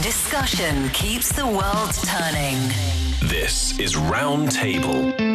Discussion keeps the world turning. This is Roundtable.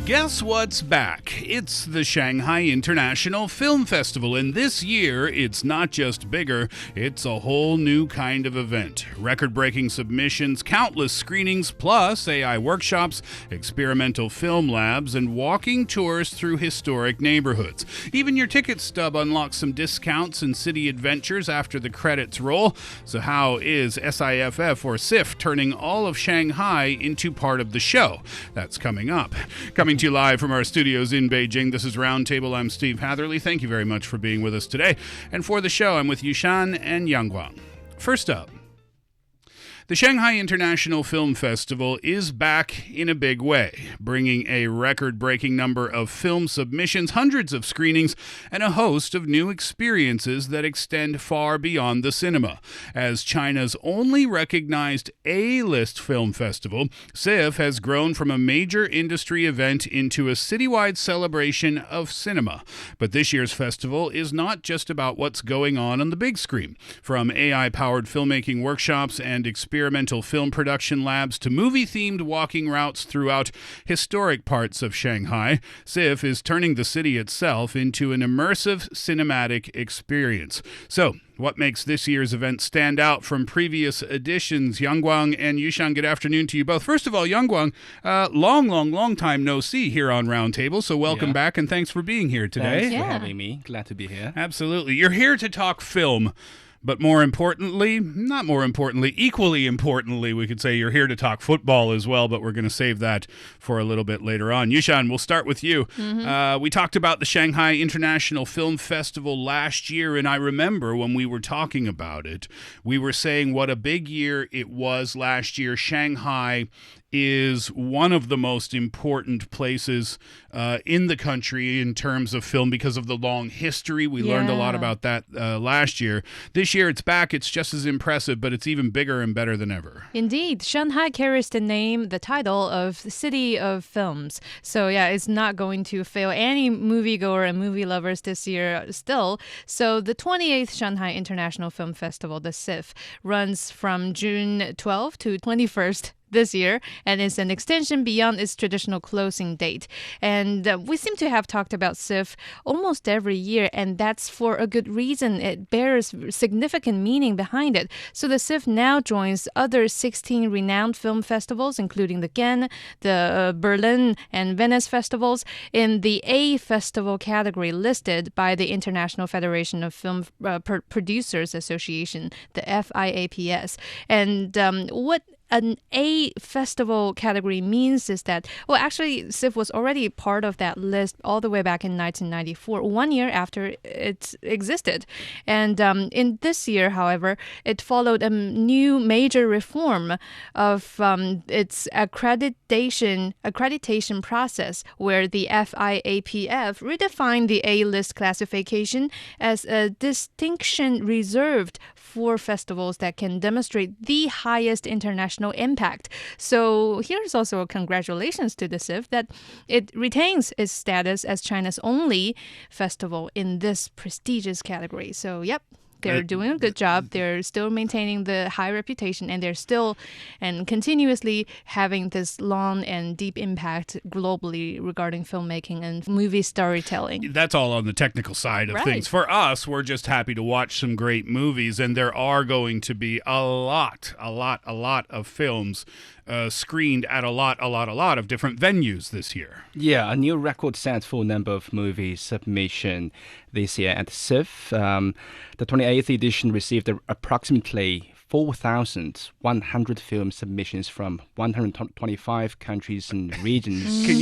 Guess what's back? It's the Shanghai International Film Festival, and this year it's not just bigger, it's a whole new kind of event. Record-breaking submissions, countless screenings, plus AI workshops, experimental film labs, and walking tours through historic neighborhoods. Even your ticket stub unlocks some discounts and city adventures after the credits roll. So how is SIFF or SIFF turning all of Shanghai into part of the show? That's coming up. Coming to you live from our studios in Beijing, this is Roundtable. I'm Steve Hatherley. Thank you very much for being with us today. And for the show, I'm with Yushan and Yang Guang. First up, the Shanghai International Film Festival is back in a big way, bringing a record-breaking number of film submissions, hundreds of screenings, and a host of new experiences that extend far beyond the cinema. As China's only recognized A-list film festival, SIFF has grown from a major industry event into a citywide celebration of cinema. But this year's festival is not just about what's going on the big screen. From AI-powered filmmaking workshops and experimental film production labs to movie-themed walking routes throughout historic parts of Shanghai, SIFF is turning the city itself into an immersive cinematic experience. So, what makes this year's event stand out from previous editions? Yang Guang and Yushan, good afternoon to you both. First of all, Yang Guang, long time no see here on Roundtable, so welcome back and thanks for being here today. Thanks for having me. Glad to be here. Absolutely. You're here to talk film. But equally importantly, we could say you're here to talk football as well, but we're going to save that for a little bit later on. Yushan, we'll start with you. We talked about the Shanghai International Film Festival last year, and I remember when we were talking about it, we were saying what a big year it was last year. Shanghai is one of the most important places in the country in terms of film because of the long history. We learned a lot about that last year. This year it's back. It's just as impressive, but it's even bigger and better than ever. Indeed. Shanghai carries the title of the City of Films. So it's not going to fail any moviegoer and movie lovers this year still. So the 28th Shanghai International Film Festival, the SIFF, runs from June 12th to 21st this year, and it's an extension beyond its traditional closing date. And we seem to have talked about SIFF almost every year, and that's for a good reason. It bears significant meaning behind it. So the SIFF now joins other 16 renowned film festivals, including the Cannes, the Berlin and Venice festivals, in the A festival category listed by the International Federation of Film Producers Association, the FIAPS. And what an A festival category means is that, actually, SIFF was already part of that list all the way back in 1994, 1 year after it existed. And in this year, however, it followed a new major reform of its accreditation process, where the FIAPF redefined the A-list classification as a distinction reserved for festivals that can demonstrate the highest international impact. So here's also a congratulations to the SIFF that it retains its status as China's only festival in this prestigious category. So, they're doing a good job. They're still maintaining the high reputation, and they're still and continuously having this long and deep impact globally regarding filmmaking and movie storytelling. That's all on the technical side of things. For us, we're just happy to watch some great movies, and there are going to be a lot of films screened at a lot of different venues this year. Yeah, a new record set for number of movie submission this year at SIFF. The 28th edition received approximately 4,100 film submissions from 125 countries and regions. Can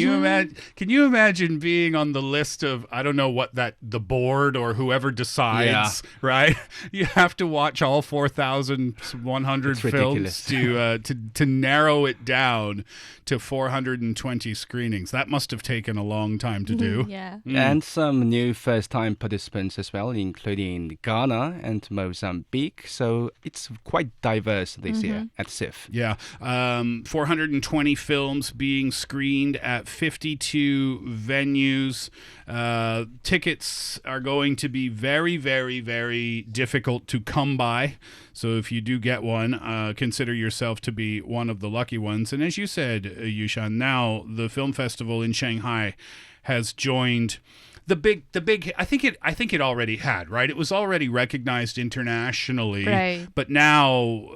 you imagine being on the list of, I don't know what the board or whoever decides, right? You have to watch all 4,100 films to narrow it down to 420 screenings. That must have taken a long time to do. And some new first-time participants as well, including Ghana and Mozambique. So it's quite quite diverse this year at SIFF. Yeah, 420 films being screened at 52 venues. Tickets are going to be very, very, very difficult to come by. So if you do get one, consider yourself to be one of the lucky ones. And as you said, Yushan, now the film festival in Shanghai has joined the big. I think it already had, right? It was already recognized internationally, right. But now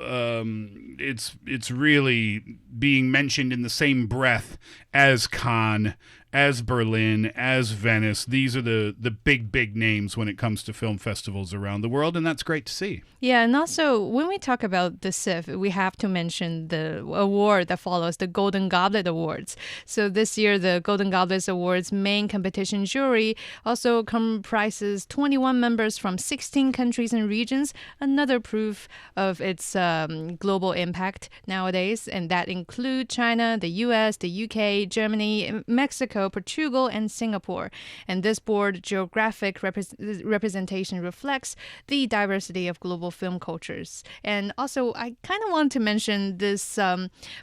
it's really being mentioned in the same breath as Cannes, as Berlin, as Venice. These are the big names when it comes to film festivals around the world, and that's great to see. Yeah, and also when we talk about the SIFF, we have to mention the award that follows, the Golden Goblet Awards. So this year, the Golden Goblet Awards main competition jury also comprises 21 members from 16 countries and regions, another proof of its global impact nowadays, and that include China, the US, the UK, Germany, Mexico, Portugal, and Singapore. And this board geographic representation reflects the diversity of global film cultures. And also, I kind of want to mention this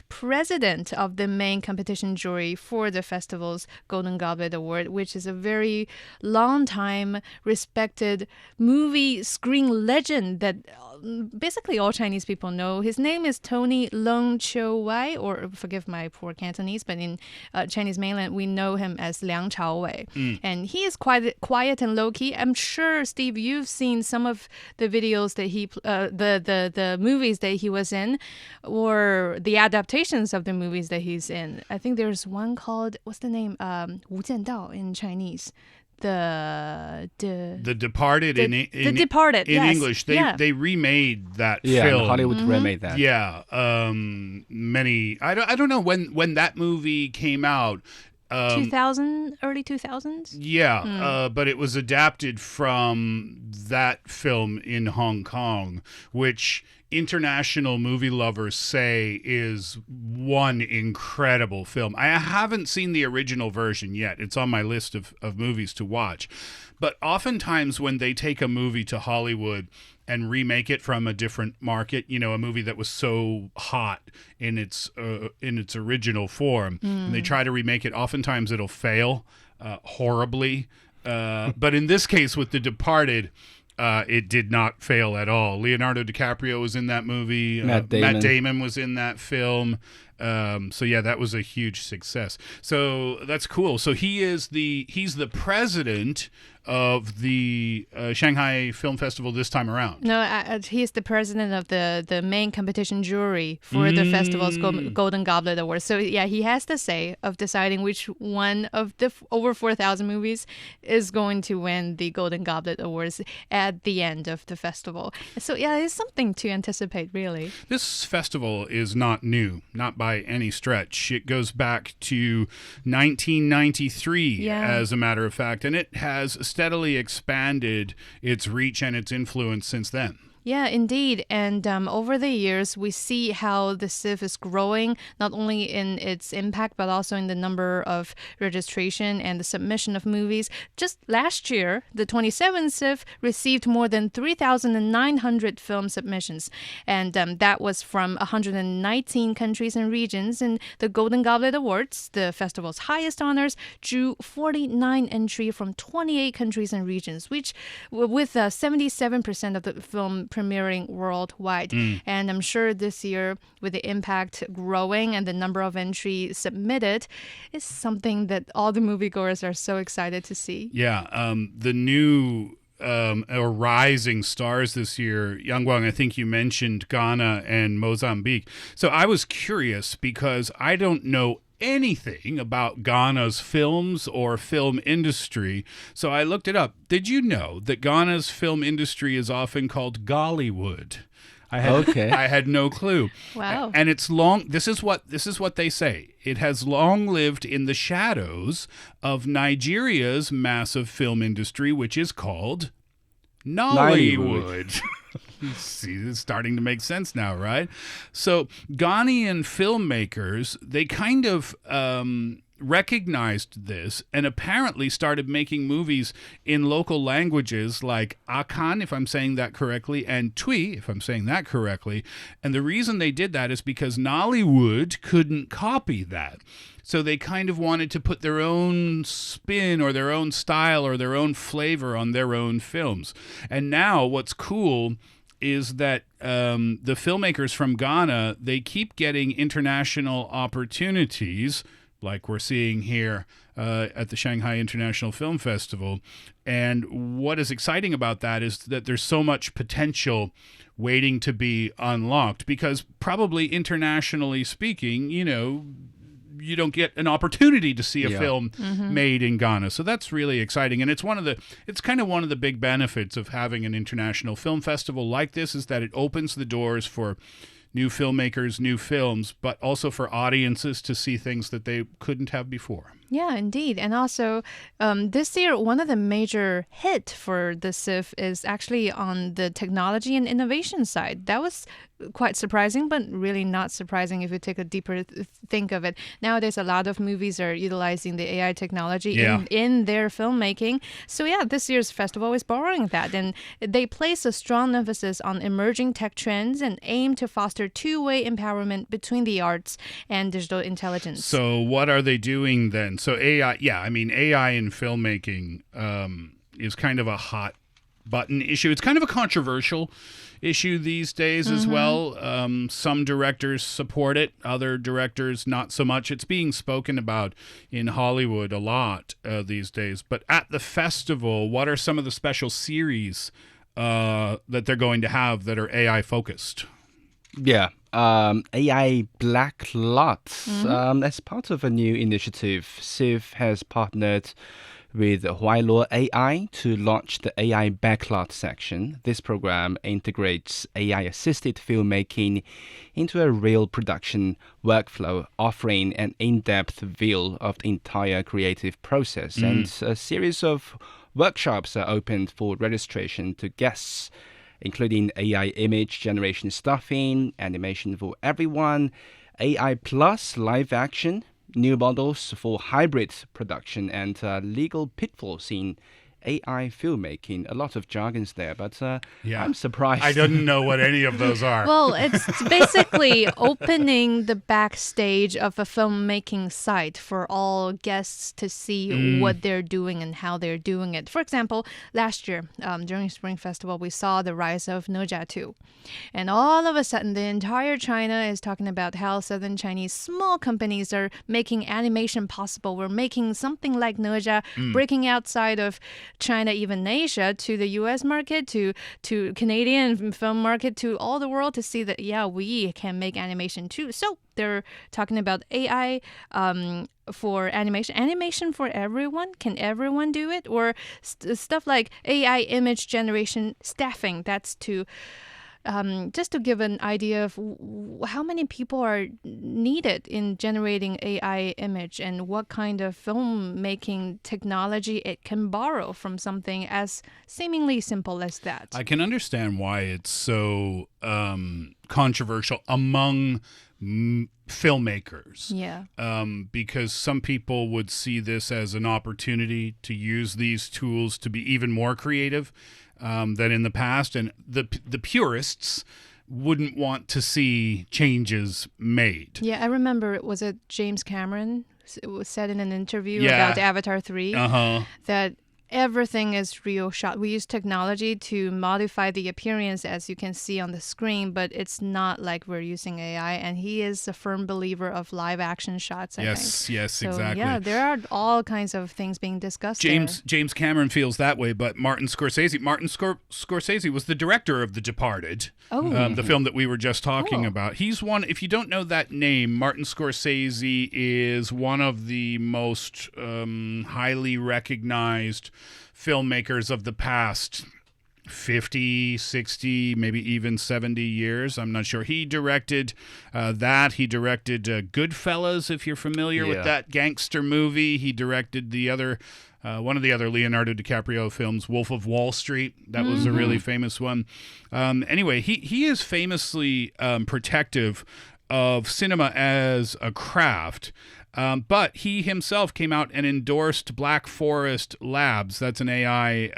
president of the main competition jury for the festival's Golden Goblet Award, which is a very long time respected movie screen legend that basically all Chinese people know. His name is Tony Leung Chiu Wai, or forgive my poor Cantonese, but in Chinese mainland we know him as Liang Chaowei. And he is quite quiet and low-key. I'm sure, Steve, you've seen some of the videos that he, the movies that he was in, or the adaptations of the movies that he's in. I think there's one called, what's the name? 无间道 in Chinese. The Departed The Departed in yes. English. They remade that Yeah, film. Hollywood remade that. Yeah, many. I don't know when that movie came out. 2000, early 2000s? Yeah, but it was adapted from that film in Hong Kong, which international movie lovers say is one incredible film. I haven't seen the original version yet. It's on my list of movies to watch. But oftentimes when they take a movie to Hollywood and remake it from a different market, you know, a movie that was so hot in its original form, and they try to remake it, oftentimes it'll fail horribly. But in this case with The Departed, it did not fail at all. Leonardo DiCaprio was in that movie. Matt Damon was in that film. So yeah, that was a huge success. So that's cool. So he's the president of the Shanghai Film Festival this time around. No, he's the president of the main competition jury for the festival's Golden Goblet Awards. So yeah, he has the say of deciding which one of the over 4,000 movies is going to win the Golden Goblet Awards at the end of the festival. So yeah, it's something to anticipate, really. This festival is not new, not by any stretch. It goes back to 1993, as a matter of fact, and it has steadily expanded its reach and its influence since then. Yeah, indeed. And over the years, we see how the SIFF is growing, not only in its impact, but also in the number of registration and the submission of movies. Just last year, the 27th SIFF received more than 3,900 film submissions. And that was from 119 countries and regions. And the Golden Goblet Awards, the festival's highest honors, drew 49 entries from 28 countries and regions, which with 77% of the film premiering worldwide. And I'm sure this year, with the impact growing and the number of entries submitted, is something that all the moviegoers are so excited to see. Yeah, the new or rising stars this year, Yang Guang, I think you mentioned Ghana and Mozambique. So I was curious because I don't know anything about Ghana's films or film industry, so I looked it up. Did you know that Ghana's film industry is often called Gollywood? I had no clue. Wow. And it's long. This is what they say. It has long lived in the shadows of Nigeria's massive film industry, which is called Nollywood. See, it's starting to make sense now, right? So Ghanaian filmmakers, they kind of recognized this and apparently started making movies in local languages like Akan, if I'm saying that correctly, and Tui, if I'm saying that correctly. And the reason they did that is because Nollywood couldn't copy that. So they kind of wanted to put their own spin or their own style or their own flavor on their own films. And now what's cool is that the filmmakers from Ghana, they keep getting international opportunities like we're seeing here at the Shanghai International Film Festival. And what is exciting about that is that there's so much potential waiting to be unlocked because probably internationally speaking, you don't get an opportunity to see a film made in Ghana. So that's really exciting. And it's kind of one of the big benefits of having an international film festival like this is that it opens the doors for new filmmakers, new films, but also for audiences to see things that they couldn't have before. Yeah, indeed. And also, this year, one of the major hit for the SIFF is actually on the technology and innovation side. That was quite surprising, but really not surprising if you take a deeper think of it. Nowadays, a lot of movies are utilizing the AI technology in their filmmaking. So yeah, this year's festival is borrowing that. And they place a strong emphasis on emerging tech trends and aim to foster two-way empowerment between the arts and digital intelligence. So what are they doing then? So AI, AI in filmmaking is kind of a hot button issue. It's kind of a controversial issue these days as well. Some directors support it, other directors not so much. It's being spoken about in Hollywood a lot these days. But at the festival, what are some of the special series that they're going to have that are AI focused? Yeah, AI Black Lots. As part of a new initiative, SIFF has partnered with Huailo AI to launch the AI Backlot section. This program integrates AI-assisted filmmaking into a real production workflow, offering an in-depth view of the entire creative process. And a series of workshops are opened for registration to guests, including AI image generation stuffing, animation for everyone, AI plus live action, new models for hybrid production, and legal pitfalls in AI filmmaking. A lot of jargons there, but I'm surprised. I didn't know what any of those are. Well, it's basically opening the backstage of a filmmaking site for all guests to see what they're doing and how they're doing it. For example, last year during Spring Festival, we saw the rise of Naja 2. And all of a sudden, the entire China is talking about how Southern Chinese small companies are making animation possible. We're making something like Naja, breaking outside of China, even Asia, to the U.S. market, to Canadian film market, to all the world to see that, yeah, we can make animation too. So they're talking about AI for animation. Animation for everyone? Can everyone do it? Or stuff like AI image generation staffing. That's to... just to give an idea of how many people are needed in generating AI image and what kind of filmmaking technology it can borrow from something as seemingly simple as that. I can understand why it's so controversial among filmmakers. Yeah. Because some people would see this as an opportunity to use these tools to be even more creative than in the past, and the purists wouldn't want to see changes made. Yeah, I remember, was it James Cameron? It was said in an interview about Avatar 3 that everything is real shot. We use technology to modify the appearance, as you can see on the screen, but it's not like we're using AI. And he is a firm believer of live action shots, I think. Yes, so, exactly. Yeah, there are all kinds of things being discussed James Cameron feels that way, but Martin Scorsese was the director of The Departed, the film that we were just talking about. He's one, if you don't know that name, Martin Scorsese is one of the most highly recognized filmmakers of the past 50, 60, maybe even 70 years. I'm not sure. He directed that. He directed Goodfellas, if you're familiar with that gangster movie. He directed the other one of the other Leonardo DiCaprio films, Wolf of Wall Street. That was a really famous one. Anyway, he is famously protective of cinema as a craft. But he himself came out and endorsed Black Forest Labs. That's an AI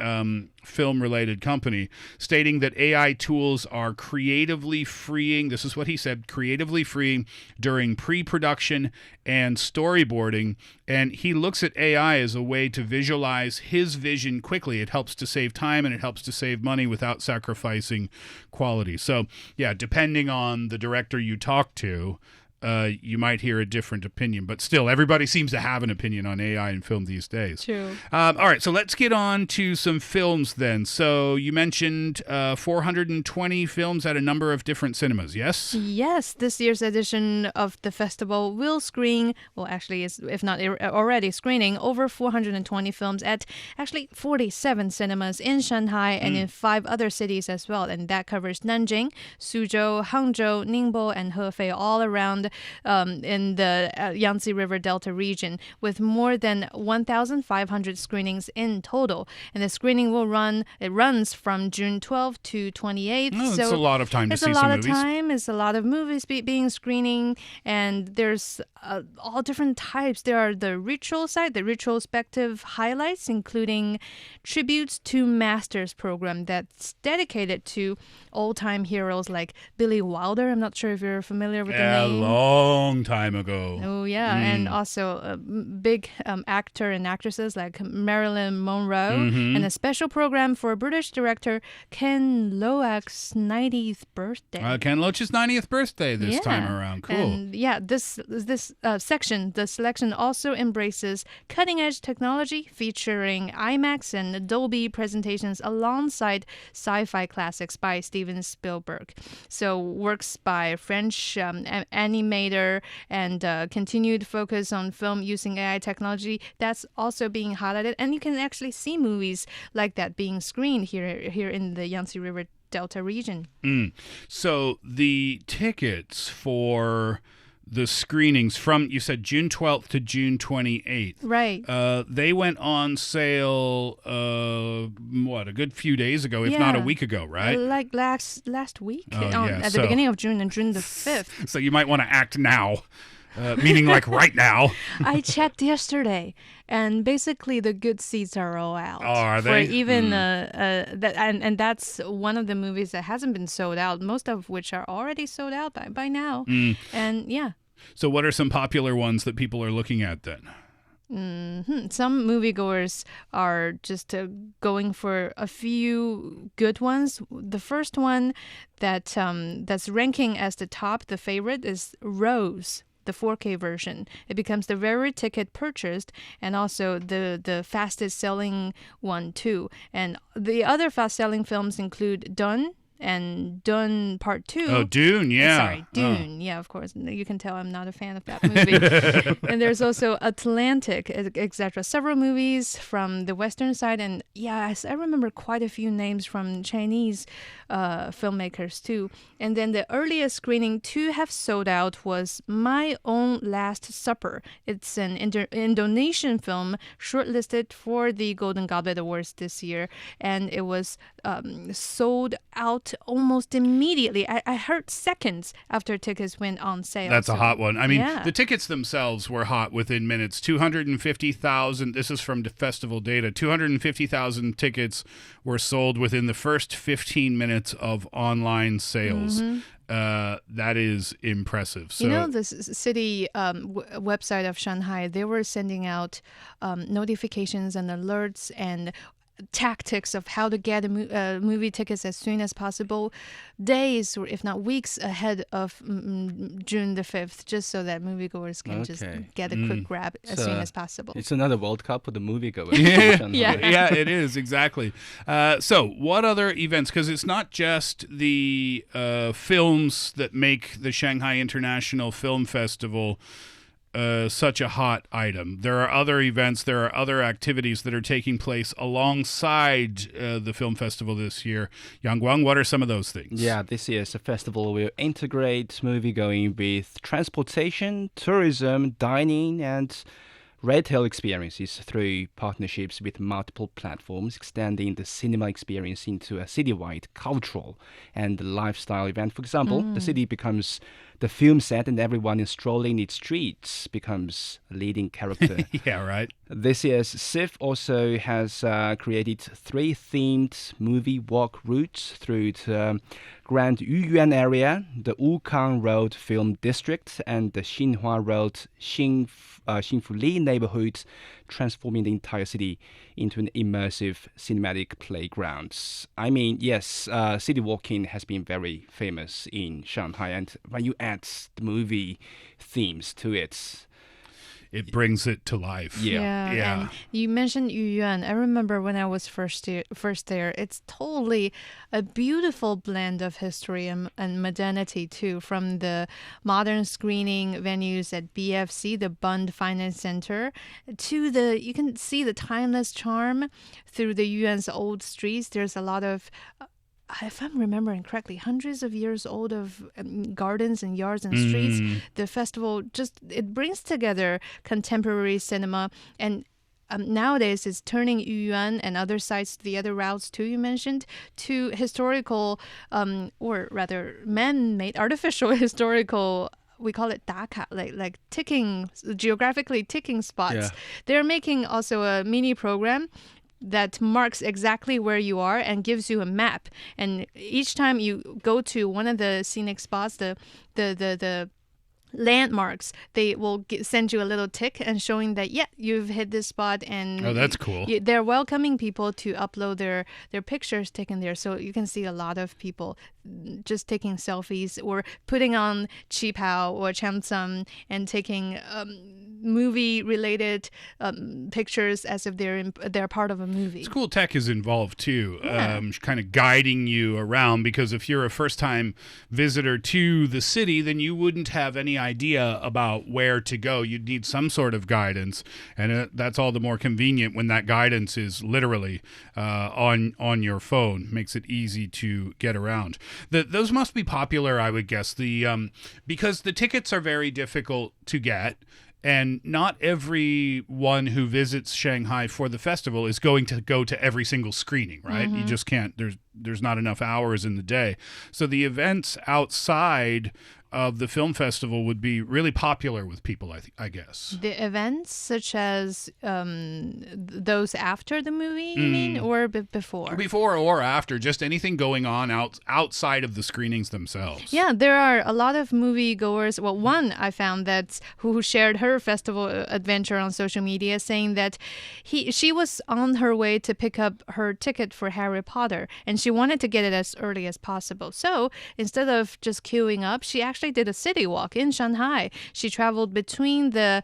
film-related company, stating that AI tools are creatively freeing. This is what he said, creatively freeing during pre-production and storyboarding. And he looks at AI as a way to visualize his vision quickly. It helps to save time and it helps to save money without sacrificing quality. So, yeah, depending on the director you talk to, you might hear a different opinion, but still, everybody seems to have an opinion on AI in film these days. True. All right, so let's get on to some films then. So you mentioned 420 films at a number of different cinemas, yes? Yes, this year's edition of the festival will screen, well, actually, if not already screening, over 420 films at actually 47 cinemas in Shanghai and in 5 other cities as well. And that covers Nanjing, Suzhou, Hangzhou, Ningbo, and Hefei, all around in the Yangtze River Delta region, with more than 1,500 screenings in total. And the screening runs from June 12th to 28th. Oh, so it's a lot of time to see some movies. It's a lot of time. It's a lot of movies being screening, and there's all different types. There are the ritual side, the retrospective highlights, including tributes to Masters program that's dedicated to old-time heroes like Billy Wilder. I'm not sure if you're familiar with the name. Long time ago. Oh, yeah. And also big actor and actresses like Marilyn Monroe, and a special program for British director Ken Loach's 90th birthday. Ken Loach's 90th birthday this time around. Cool. And yeah, this section, the selection also embraces cutting-edge technology featuring IMAX and Dolby presentations alongside sci-fi classics by Steven Spielberg. So works by French animator and continued focus on film using AI technology, that's also being highlighted. And you can actually see movies like that being screened here in the Yangtze River Delta region. So the tickets for the screenings from, you said June 12th to June 28th. Right. They went on sale, a good few days ago, if not a week ago, right? Like last week, at the So- beginning of June, and June the 5th. So you might want to act now, meaning like right now. I checked yesterday, and basically the good seats are all out. Oh, are they? For even and that's one of the movies that hasn't been sold out. Most of which are already sold out by now. And yeah. So what are some popular ones that people are looking at then? Some moviegoers are just going for a few good ones. The first one that's ranking as the top, the favorite, is Rose, the 4K version. It becomes the very ticket purchased and also the fastest selling one too. And the other fast selling films include Dune and Dune Part 2. Oh, Dune, yeah. Sorry, Dune. Yeah, of course. You can tell I'm not a fan of that movie. And there's also Atlantic, etc. Several movies from the Western side. And yeah, I remember quite a few names from Chinese filmmakers too. And then the earliest screening to have sold out was My Own Last Supper. It's an Indonesian film shortlisted for the Golden Goblet Awards this year. And it was sold out almost immediately. I heard seconds after tickets went on sale. That's a hot one. I mean, yeah. The tickets themselves were hot within minutes. 250,000, this is from the festival data, 250,000 tickets were sold within the first 15 minutes of online sales. That is impressive. So, you know, the city website of Shanghai, they were sending out notifications and alerts and tactics of how to get movie tickets as soon as possible, days or if not weeks ahead of June the 5th, just so that moviegoers can just get a quick grab as soon as possible. It's another World Cup for the moviegoers. Yeah, it is, exactly. So what other events, because it's not just the films that make the Shanghai International Film Festival such a hot item. There are other events, there are other activities that are taking place alongside the film festival this year. Yang Guang, what are some of those things? Yeah, this year's festival will integrate moviegoing with transportation, tourism, dining, and retail experiences through partnerships with multiple platforms, extending the cinema experience into a citywide cultural and lifestyle event. For example, the city becomes the film set and everyone strolling its streets becomes a leading character. Yeah, right. This year's SIFF also has created 3 themed movie walk routes through the Grand Yuyuan area, the Wukang Road Film District, and the Xinhua Road Xinfuli neighborhood, transforming the entire city into an immersive cinematic playground. I mean, yes, city walking has been very famous in Shanghai, and when you add the movie themes to it, it brings it to life. Yeah. And you mentioned Yuyuan. I remember when I was first there, it's totally a beautiful blend of history and modernity too, from the modern screening venues at BFC, the Bund Finance Center, to you can see the timeless charm through the Yuyuan's old streets. There's a lot of if I'm remembering correctly, hundreds of years old of gardens and yards and streets. The festival it brings together contemporary cinema and nowadays it's turning Yuyuan and other sites, the other routes too you mentioned, to historical or rather man-made, artificial historical, we call it daka, like ticking, geographically ticking spots. Yeah. They're making also a mini program that marks exactly where you are and gives you a map. And each time you go to one of the scenic spots, the landmarks, they will send you a little tick and showing that, you've hit this spot. And oh, that's cool. They're welcoming people to upload their pictures taken there. So you can see a lot of people just taking selfies or putting on qipao or chamsam and taking movie-related pictures as if they're part of a movie. It's cool tech is involved too, Yeah. kind of guiding you around, because if you're a first-time visitor to the city, then you wouldn't have any idea about where to go. You'd need some sort of guidance, and that's all the more convenient when that guidance is literally on your phone. Makes it easy to get around. Those must be popular, I would guess, because the tickets are very difficult to get. And not everyone who visits Shanghai for the festival is going to go to every single screening, right? You just can't. There's not enough hours in the day. So the events outside of the film festival would be really popular with people, I guess. The events such as those after the movie, you mean, or before? Before or after, just anything going on outside of the screenings themselves. Yeah, there are a lot of moviegoers. Well, one I found who shared her festival adventure on social media, saying that she was on her way to pick up her ticket for Harry Potter, and she wanted to get it as early as possible. So instead of just queuing up, she actually did a city walk in Shanghai. She traveled between the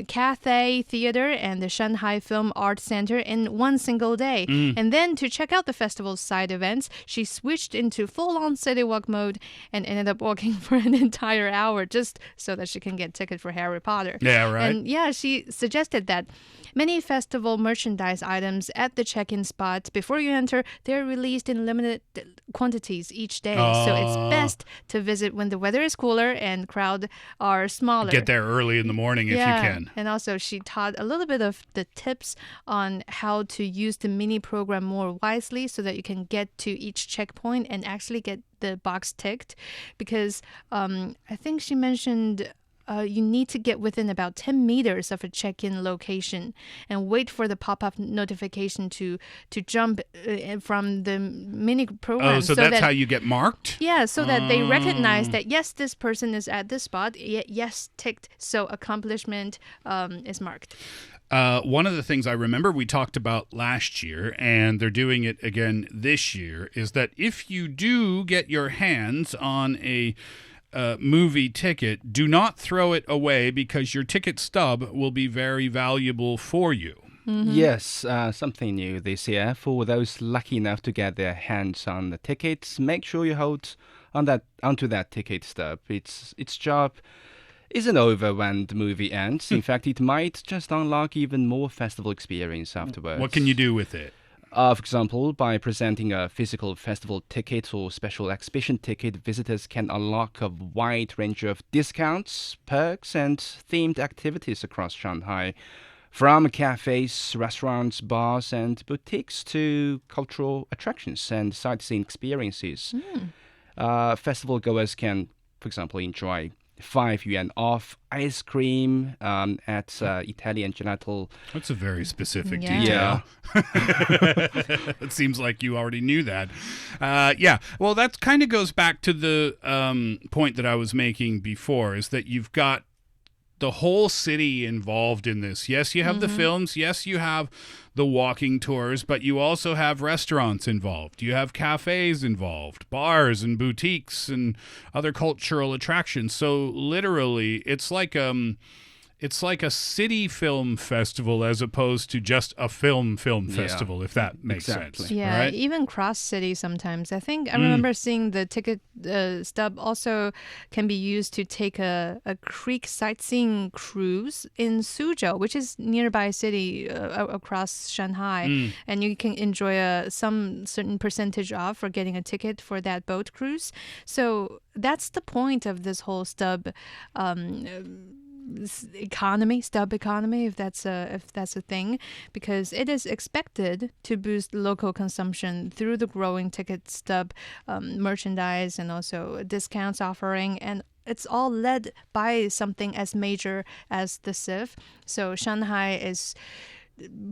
Cathay Theater and the Shanghai Film Art Center in one single day. And then to check out the festival's side events, she switched into full-on city walk mode and ended up walking for an entire hour just so that she can get ticket for Harry Potter. Yeah, right. And she suggested that many festival merchandise items at the check-in spots before you enter, they're released in limited quantities each day. So it's best to visit when the weather is cooler and crowd are smaller. Get there early in the morning if you can. And also she taught a little bit of the tips on how to use the mini program more wisely so that you can get to each checkpoint and actually get the box ticked. Because I think she mentioned you need to get within about 10 meters of a check-in location and wait for the pop-up notification to jump from the mini program. Oh, so that's how you get marked? Yeah, so that they recognize that, yes, this person is at this spot. Yes, ticked. So accomplishment is marked. One of the things I remember we talked about last year, and they're doing it again this year, is that if you do get your hands on a movie ticket, do not throw it away, because your ticket stub will be very valuable for you. Yes, something new this year. For those lucky enough to get their hands on the tickets, make sure you hold onto that ticket stub. Its job isn't over when the movie ends. In fact, it might just unlock even more festival experience afterwards. What can you do with it? For example, by presenting a physical festival ticket or special exhibition ticket, visitors can unlock a wide range of discounts, perks, and themed activities across Shanghai, from cafes, restaurants, bars, and boutiques to cultural attractions and sightseeing experiences. Festival goers can, for example, enjoy 5 yuan off ice cream at Italian gelato. That's a very specific Yeah. detail. It seems like you already knew that. Well, that kind of goes back to the point that I was making before, is that you've got the whole city involved in this. Yes, you have the films. Yes, you have the walking tours, but you also have restaurants involved. You have cafes involved, bars and boutiques and other cultural attractions. So literally, it's like a city film festival as opposed to just a film festival, if that makes sense. Yeah, Right? even cross city sometimes. I remember seeing the ticket stub also can be used to take a creek sightseeing cruise in Suzhou, which is nearby city across Shanghai, and you can enjoy some certain percentage off for getting a ticket for that boat cruise. So that's the point of this whole stub stub economy, if that's a thing, because it is expected to boost local consumption through the growing ticket stub merchandise and also discounts offering, and it's all led by something as major as the SIFF. So Shanghai is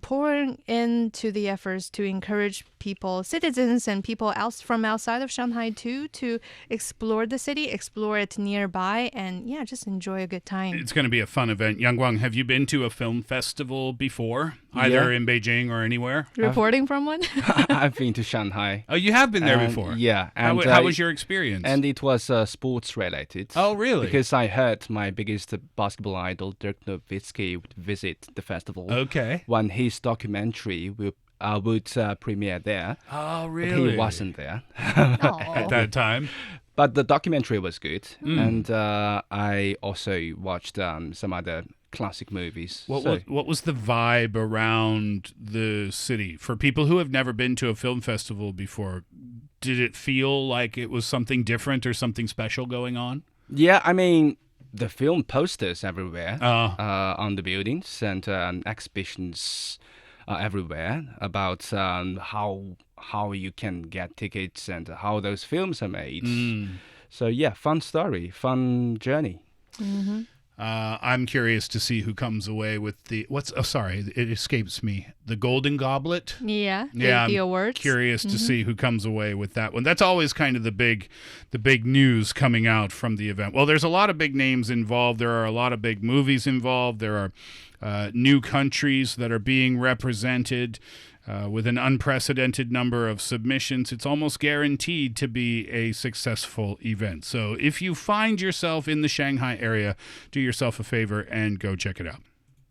pouring into the efforts to encourage people, citizens and people from outside of Shanghai too, to explore the city, explore it nearby, and just enjoy a good time. It's going to be a fun event. Yang Guang, have you been to a film festival before, either in Beijing or anywhere? Reporting from one? I've been to Shanghai. Oh, you have been there before? Yeah. And how was your experience? And it was sports related. Oh, really? Because I heard my biggest basketball idol, Dirk Nowitzki, would visit the festival. Okay. When his documentary would premiere there. Oh, But really? he wasn't there At that time? But the documentary was good. And I also watched some other classic movies. What was the vibe around the city? For people who have never been to a film festival before, did it feel like it was something different or something special going on? Yeah, I mean, the film posters everywhere on the buildings and exhibitions everywhere about how you can get tickets and how those films are made. So yeah, fun story, fun journey. I'm curious to see who comes away with it escapes me. The Golden Goblet? Yeah, Yeah, the I'm awards. curious to see who comes away with that one. That's always kind of the big news coming out from the event. Well, there's a lot of big names involved. There are a lot of big movies involved. There are new countries that are being represented with an unprecedented number of submissions. It's almost guaranteed to be a successful event. So if you find yourself in the Shanghai area, do yourself a favor and go check it out.